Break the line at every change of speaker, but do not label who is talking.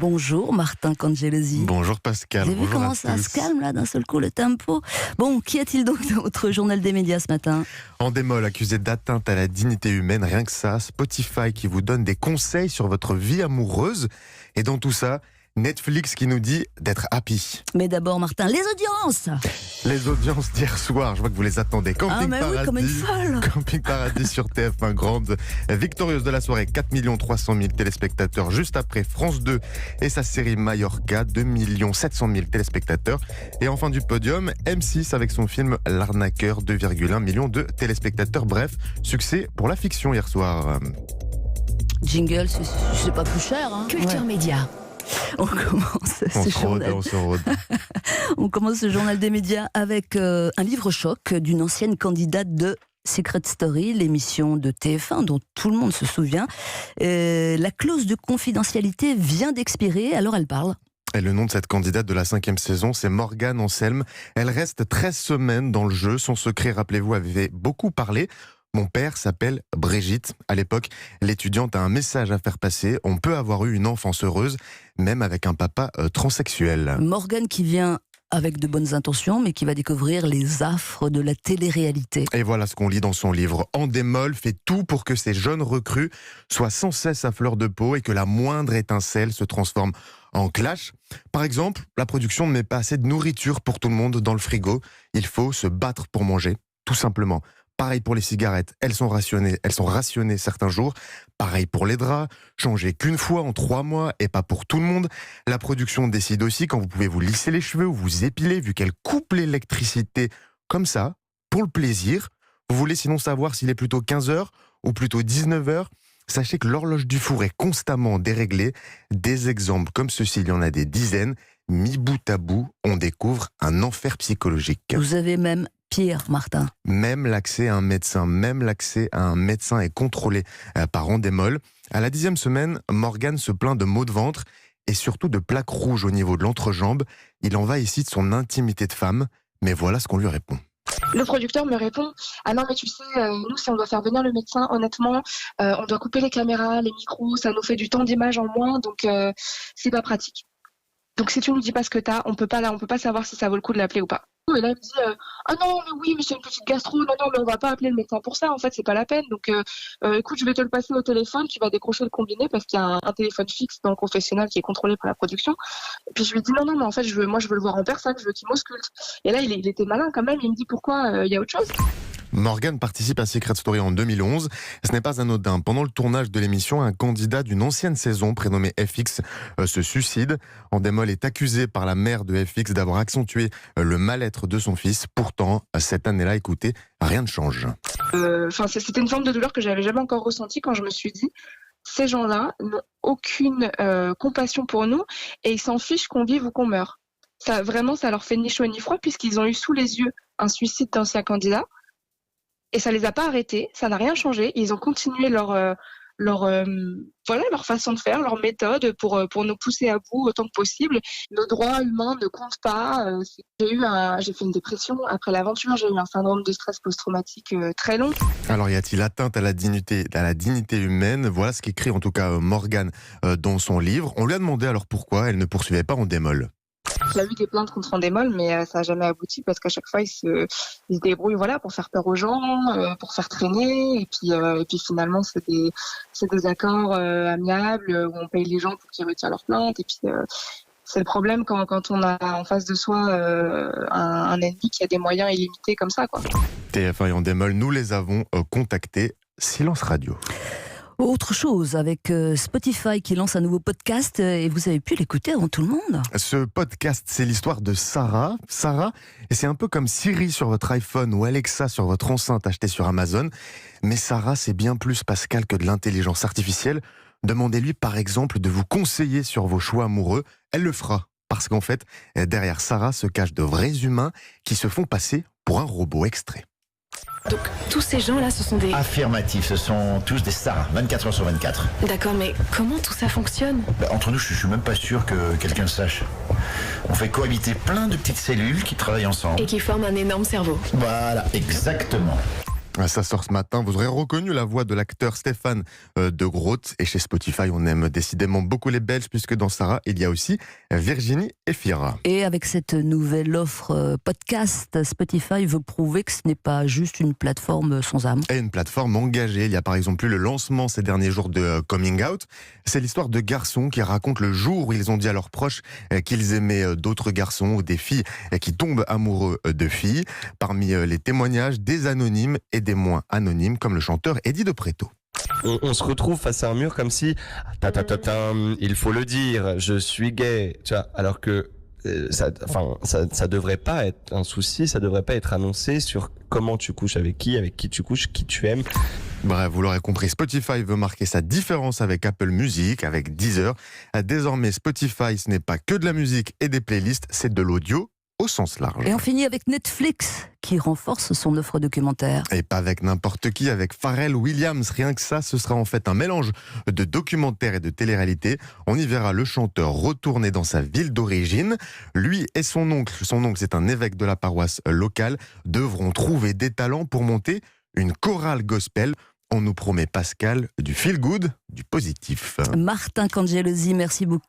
Bonjour Martin Cangelesi.
Bonjour Pascal.
Vous avez vu comment ça se calme là d'un seul coup le tempo? Bon, qui a-t-il donc dans votre journal des médias ce matin?
Endemol accusé d'atteinte à la dignité humaine, rien que ça. Spotify qui vous donne des conseils sur votre vie amoureuse. Et dans tout ça, Netflix qui nous dit d'être happy.
Mais d'abord Martin, les audiences.
Les audiences d'hier soir, je vois que vous les attendez. Camping Paradis,
oui, comme une folle.
Camping Paradis sur TF1 Grande, victorieuse de la soirée, 4 300 000 téléspectateurs. Juste après France 2 et sa série Mallorca, 2 700 000 téléspectateurs. Et en fin du podium, M6 avec son film L'arnaqueur, 2,1 millions de téléspectateurs. Bref, succès pour la fiction hier soir.
Jingle, c'est pas plus cher. Hein.
Culture Média.
On commence On commence ce journal des médias avec un livre choc d'une ancienne candidate de Secret Story, l'émission de TF1 dont tout le monde se souvient. La clause de confidentialité vient d'expirer, alors elle parle.
Et le nom de cette candidate de la 5e saison, c'est Morgane Anselme. Elle reste 13 semaines dans le jeu. Son secret, rappelez-vous, avait beaucoup parlé. Mon père s'appelle Brigitte. À l'époque, l'étudiante a un message à faire passer. On peut avoir eu une enfance heureuse, même avec un papa transsexuel.
Morgane qui vient avec de bonnes intentions, mais qui va découvrir les affres de la télé-réalité.
Et voilà ce qu'on lit dans son livre. Endemol fait tout pour que ces jeunes recrues soient sans cesse à fleur de peau et que la moindre étincelle se transforme en clash. Par exemple, la production ne met pas assez de nourriture pour tout le monde dans le frigo. Il faut se battre pour manger, tout simplement. Pareil pour les cigarettes, elles sont rationnées certains jours. Pareil pour les draps, changez qu'une fois en 3 mois et pas pour tout le monde. La production décide aussi quand vous pouvez vous lisser les cheveux ou vous épiler, vu qu'elle coupe l'électricité comme ça, pour le plaisir. Vous voulez sinon savoir s'il est plutôt 15h ou plutôt 19h? Sachez que l'horloge du four est constamment déréglée. Des exemples comme ceci, il y en a des dizaines. Mis bout à bout, on découvre un enfer psychologique.
Vous avez même pire, Martin.
Même l'accès à un médecin est contrôlé par Endemol. À la 10e semaine, Morgane se plaint de maux de ventre et surtout de plaques rouges au niveau de l'entrejambe. Il en va ici de son intimité de femme, mais voilà ce qu'on lui répond.
Le producteur me répond « Ah non mais tu sais, nous si on doit faire venir le médecin, honnêtement, on doit couper les caméras, les micros, ça nous fait du temps d'image en moins, donc c'est pas pratique. Donc si tu nous dis pas ce que t'as, on peut pas savoir si ça vaut le coup de l'appeler ou pas. » Et là, il me dit ah non, mais oui, mais c'est une petite gastro, non, mais on va pas appeler le médecin pour ça, en fait, c'est pas la peine. Donc, écoute, je vais te le passer au téléphone, tu vas décrocher le combiné parce qu'il y a un téléphone fixe dans le confessionnal qui est contrôlé par la production. Et puis, je lui dis non, mais en fait, moi, je veux le voir en personne, je veux qu'il m'ausculte. Et là, il était malin quand même, il me dit pourquoi, il y a autre chose.
Morgane participe à Secret Story en 2011. Ce n'est pas anodin. Pendant le tournage de l'émission, un candidat d'une ancienne saison, prénommé FX, se suicide. Endemol est accusé par la mère de FX d'avoir accentué le mal-être de son fils. Pourtant, cette année-là, écoutez, rien ne change.
C'était une forme de douleur que j'avais jamais encore ressentie quand je me suis dit ces gens-là n'ont aucune compassion pour nous et ils s'en fichent qu'on vive ou qu'on meure. Ça leur fait ni chaud ni froid puisqu'ils ont eu sous les yeux un suicide d'ancien candidat. Et ça les a pas arrêtés, ça n'a rien changé. Ils ont continué leur façon de faire, leur méthode pour nous pousser à bout autant que possible. Nos droits humains ne comptent pas. J'ai fait une dépression après l'aventure. J'ai eu un syndrome de stress post-traumatique très long.
Alors y a-t-il atteinte à la dignité humaine? Voilà ce qu'écrit en tout cas Morgane dans son livre. On lui a demandé alors pourquoi elle ne poursuivait pas Endemol.
Il a eu des plaintes contre Endemol, mais ça n'a jamais abouti parce qu'à chaque fois, il se débrouille pour faire peur aux gens, pour faire traîner. Et puis finalement, c'est des accords amiables où on paye les gens pour qu'ils retirent leurs plaintes. Et puis c'est le problème quand on a en face de soi un ennemi qui a des moyens illimités comme ça, quoi.
TF1 et Endemol, nous les avons contactés. Silence radio.
Autre chose, avec Spotify qui lance un nouveau podcast et vous avez pu l'écouter avant tout le monde.
Ce podcast, c'est l'histoire de Sarah. Sarah, et c'est un peu comme Siri sur votre iPhone ou Alexa sur votre enceinte achetée sur Amazon. Mais Sarah, c'est bien plus Pascal que de l'intelligence artificielle. Demandez-lui par exemple de vous conseiller sur vos choix amoureux. Elle le fera. Parce qu'en fait, derrière Sarah se cachent de vrais humains qui se font passer pour un robot. Extrait.
Donc tous ces gens-là, ce sont des...
Affirmatif, ce sont tous des Sarah, 24 heures sur 24.
D'accord, mais comment tout ça fonctionne?
Entre nous, je suis même pas sûr que quelqu'un le sache. On fait cohabiter plein de petites cellules qui travaillent ensemble.
Et qui forment un énorme cerveau.
Voilà, exactement.
Ça sort ce matin. Vous aurez reconnu la voix de l'acteur Stéphane de Groot. Et chez Spotify, on aime décidément beaucoup les Belges, puisque dans Sarah, il y a aussi Virginie Efira.
Et avec cette nouvelle offre podcast, Spotify veut prouver que ce n'est pas juste une plateforme sans âme.
Et une plateforme engagée. Il y a par exemple eu le lancement ces derniers jours de Coming Out. C'est l'histoire de garçons qui racontent le jour où ils ont dit à leurs proches qu'ils aimaient d'autres garçons, ou des filles qui tombent amoureux de filles. Parmi les témoignages, des anonymes et des moins anonymes, comme le chanteur Eddie de Pretto.
On se retrouve face à un mur comme si, il faut le dire, je suis gay, tu vois, alors que ça devrait pas être un souci, ça devrait pas être annoncé sur comment tu couches avec qui tu couches, qui tu aimes.
Bref, vous l'aurez compris, Spotify veut marquer sa différence avec Apple Music, avec Deezer. Désormais, Spotify, ce n'est pas que de la musique et des playlists, c'est de l'audio au sens large.
Et on finit avec Netflix, qui renforce son offre documentaire.
Et pas avec n'importe qui, avec Pharrell Williams. Rien que ça, ce sera en fait un mélange de documentaire et de télé-réalité. On y verra le chanteur retourner dans sa ville d'origine. Lui et son oncle c'est un évêque de la paroisse locale, devront trouver des talents pour monter une chorale gospel. On nous promet, Pascal, du feel good, du positif.
Martin Cangelosi, merci beaucoup.